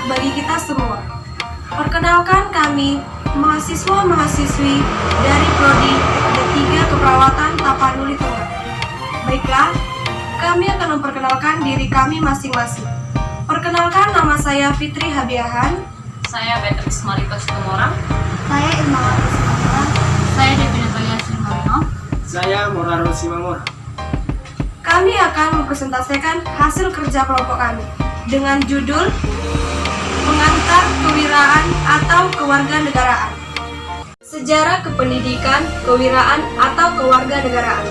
bagi kita semua. Perkenalkan kami, mahasiswa-mahasiswi dari Prodi D3 Keperawatan Tapanuli Tengah. Baiklah, kami akan memperkenalkan diri kami masing-masing. Perkenalkan, nama saya Fitri Habiahan. Saya Beatrice Marita Situmorang. Saya Ilmawati Situmorang. Saya Devi Natalia Srimarino. Saya Moraro Simamora. Kami akan mempresentasikan hasil kerja kelompok kami dengan judul Pengantar Kewiraan atau Kewarganegaraan. Sejarah Kependidikan, Kewiraan atau Kewarganegaraan.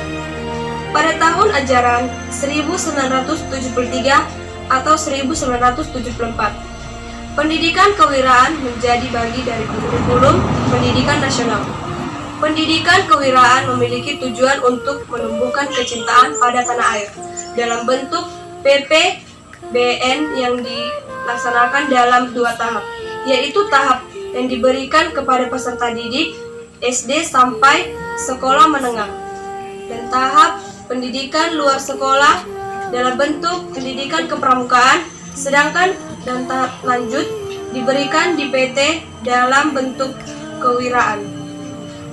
Pada tahun ajaran 1973 atau 1974, pendidikan kewiraan menjadi bagi dari kurikulum pendidikan nasional. Pendidikan kewiraan memiliki tujuan untuk menumbuhkan kecintaan pada tanah air dalam bentuk PPBN yang dilaksanakan dalam 2 tahap, yaitu tahap yang diberikan kepada peserta didik SD sampai sekolah menengah, dan tahap pendidikan luar sekolah dalam bentuk pendidikan kepramukaan, sedangkan dan tahap lanjut diberikan di PT dalam bentuk kewiraan.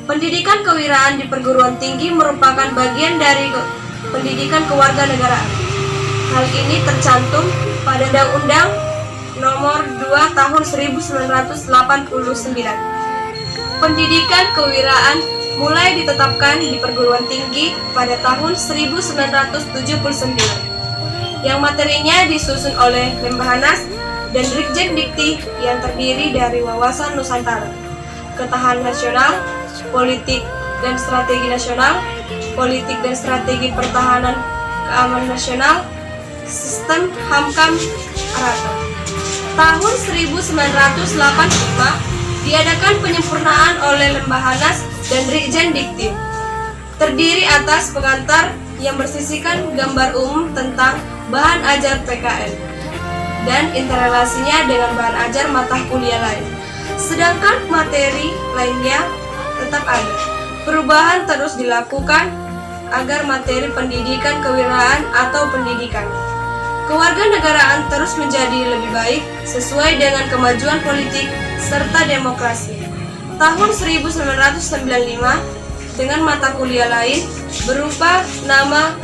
Pendidikan kewiraan di perguruan tinggi merupakan bagian dari pendidikan kewarganegaraan. Hal ini tercantum pada Undang-Undang Nomor 2 Tahun 1989. Pendidikan kewiraan mulai ditetapkan di perguruan tinggi pada tahun 1979, yang materinya disusun oleh Lembahanas dan Dirjen Dikti yang terdiri dari Wawasan Nusantara, Ketahanan Nasional, Politik dan Strategi Nasional, Politik dan Strategi Pertahanan Keamanan Nasional, Sistem Hamkam Rata. Tahun 1985 diadakan penyempurnaan oleh Lembahanas dan Dirjen Dikti, terdiri atas pengantar yang bersisikan gambar umum tentang bahan ajar PKN dan interrelasinya dengan bahan ajar mata kuliah lain. Sedangkan materi lainnya tetap ada. Perubahan terus dilakukan agar materi pendidikan kewiraan atau pendidikan kewarganegaraan terus menjadi lebih baik sesuai dengan kemajuan politik serta demokrasi. Tahun 1995 dengan mata kuliah lain berupa nama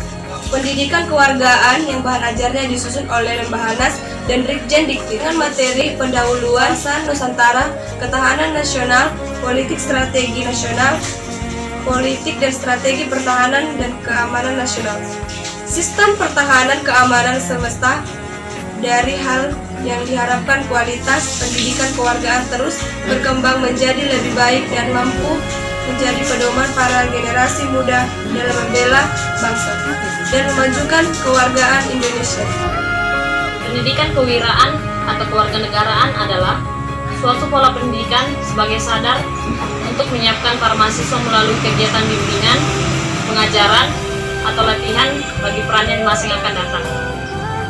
Pendidikan Kewargaan yang bahan ajarnya disusun oleh Lembahanas dan Dirjen Dikti dengan materi pendahuluan Nusantara, Ketahanan Nasional, Politik Strategi Nasional, Politik dan Strategi Pertahanan dan Keamanan Nasional. Sistem pertahanan keamanan semesta. Dari hal yang diharapkan kualitas pendidikan kewargaan terus berkembang menjadi lebih baik dan mampu menjadi pedoman para generasi muda dalam membela bangsa dan memajukan kewargaan Indonesia. Pendidikan kewiraan atau kewarganegaraan adalah suatu pola pendidikan sebagai sadar untuk menyiapkan para mahasiswa melalui kegiatan bimbingan, pengajaran, atau latihan bagi peran yang masing akan datang.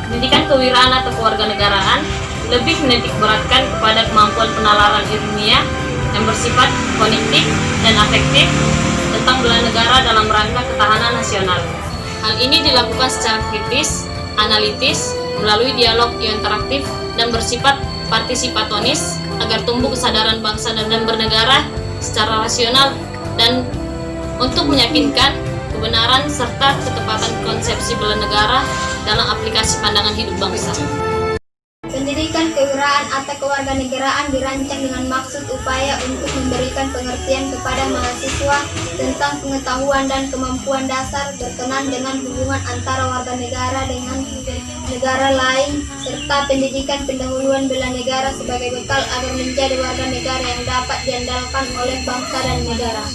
Pendidikan kewiraan atau kewarganegaraan lebih menitik beratkan kepada kemampuan penalaran ilmiah yang bersifat kognitif dan afektif tentang bela negara dalam rangka ketahanan nasional. Hal ini dilakukan secara kritis, analitis, melalui dialog interaktif dan bersifat partisipatonis agar tumbuh kesadaran bangsa dan bernegara secara rasional dan untuk meyakinkan kebenaran serta ketepatan konsepsi bela negara dalam aplikasi pandangan hidup bangsa. Pendidikan kewiraan atau kewarganegaraan dirancang dengan maksud upaya untuk memberikan pengertian kepada mahasiswa tentang pengetahuan dan kemampuan dasar berkenan dengan hubungan antara warga negara dengan negara lain, serta pendidikan pendahuluan bela negara sebagai bekal agar menjadi warga negara yang dapat diandalkan oleh bangsa dan negara.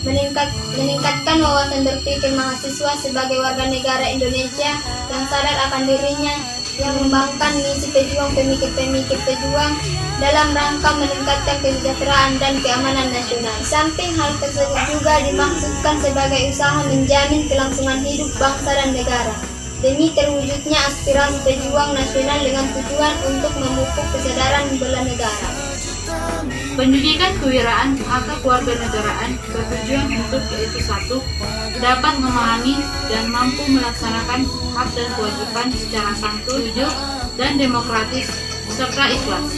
Meningkatkan wawasan berpikir mahasiswa sebagai warga negara Indonesia yang sadar akan dirinya, yang mengembangkan misi pemikir-pemikir pejuang dalam rangka meningkatkan kesejahteraan dan keamanan nasional. Samping hal tersebut juga dimaksudkan sebagai usaha menjamin kelangsungan hidup bangsa dan negara demi terwujudnya aspirasi pejuang nasional dengan tujuan untuk memupuk kesadaran bela negara. Pendidikan kewiraan atau kewarganegaraan bertujuan untuk yaitu 1. Dapat memahami dan mampu melaksanakan hak dan kewajiban secara santun, jujur, dan demokratis serta ikhlas.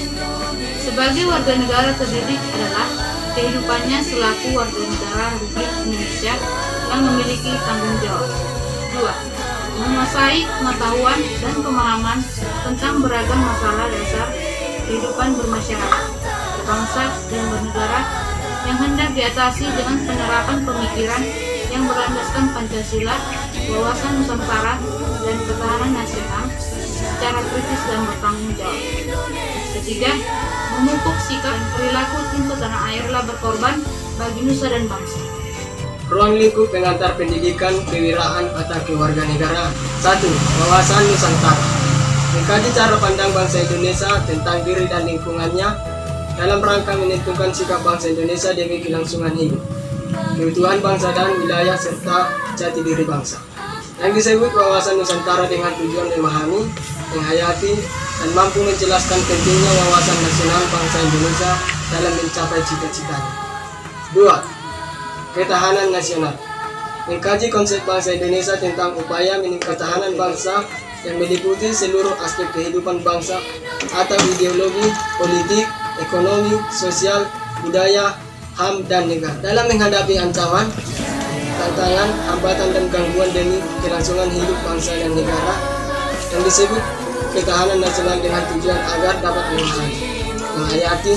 Sebagai warga negara terdidik adalah kehidupannya selaku warga negara Republik Indonesia yang memiliki tanggung jawab. 2. Menguasai pengetahuan dan pemahaman tentang beragam masalah dasar kehidupan bermasyarakat, berbangsa, dan bernegara yang hendak diatasi dengan penerapan pemikiran yang berlandaskan Pancasila, wawasan Nusantara, dan ketahanan nasional secara kritis dan bertanggung jawab. 3. Memupuk sikap dan perilaku tim tanah airlah berkorban bagi nusa dan bangsa. Ruang lingkup pengantar pendidikan kewiraan atau kewarganegaraan. 1. Wawasan Nusantara. Mengkaji cara pandang bangsa Indonesia tentang diri dan lingkungannya dalam rangka menentukan sikap bangsa Indonesia demi kelangsungan hidup, keutuhan bangsa dan wilayah serta jati diri bangsa. Yang disebut wawasan Nusantara dengan tujuan memahami, menghayati, dan mampu menjelaskan pentingnya wawasan nasional bangsa Indonesia dalam mencapai cita-citanya. 2. Ketahanan nasional. Mengkaji konsep bangsa Indonesia tentang upaya ketahanan bangsa yang meliputi seluruh aspek kehidupan bangsa atau ideologi, politik, ekonomi, sosial, budaya, HAM, dan negara dalam menghadapi ancaman, tantangan, hambatan, dan gangguan demi kelangsungan hidup bangsa dan negara yang disebut ketahanan nasional dengan tujuan agar dapat memahami, menghayati,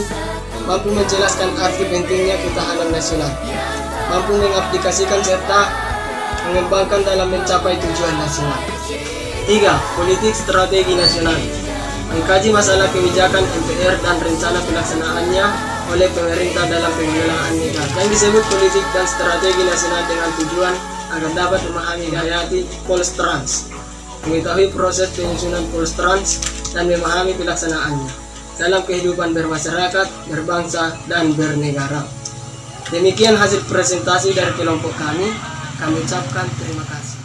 mampu menjelaskan arti pentingnya ketahanan nasional, mampu mengaplikasikan serta mengembangkan dalam mencapai tujuan nasional. 3. Politik strategi nasional. Mengkaji masalah kebijakan MPR dan rencana pelaksanaannya oleh pemerintah dalam pengelolaan negara yang disebut politik dan strategi nasional dengan tujuan agar dapat memahami menghayati Polstrans, mengetahui proses penyusunan Polstrans dan memahami pelaksanaannya dalam kehidupan bermasyarakat, berbangsa, dan bernegara. Demikian hasil presentasi dari kelompok kami ucapkan terima kasih.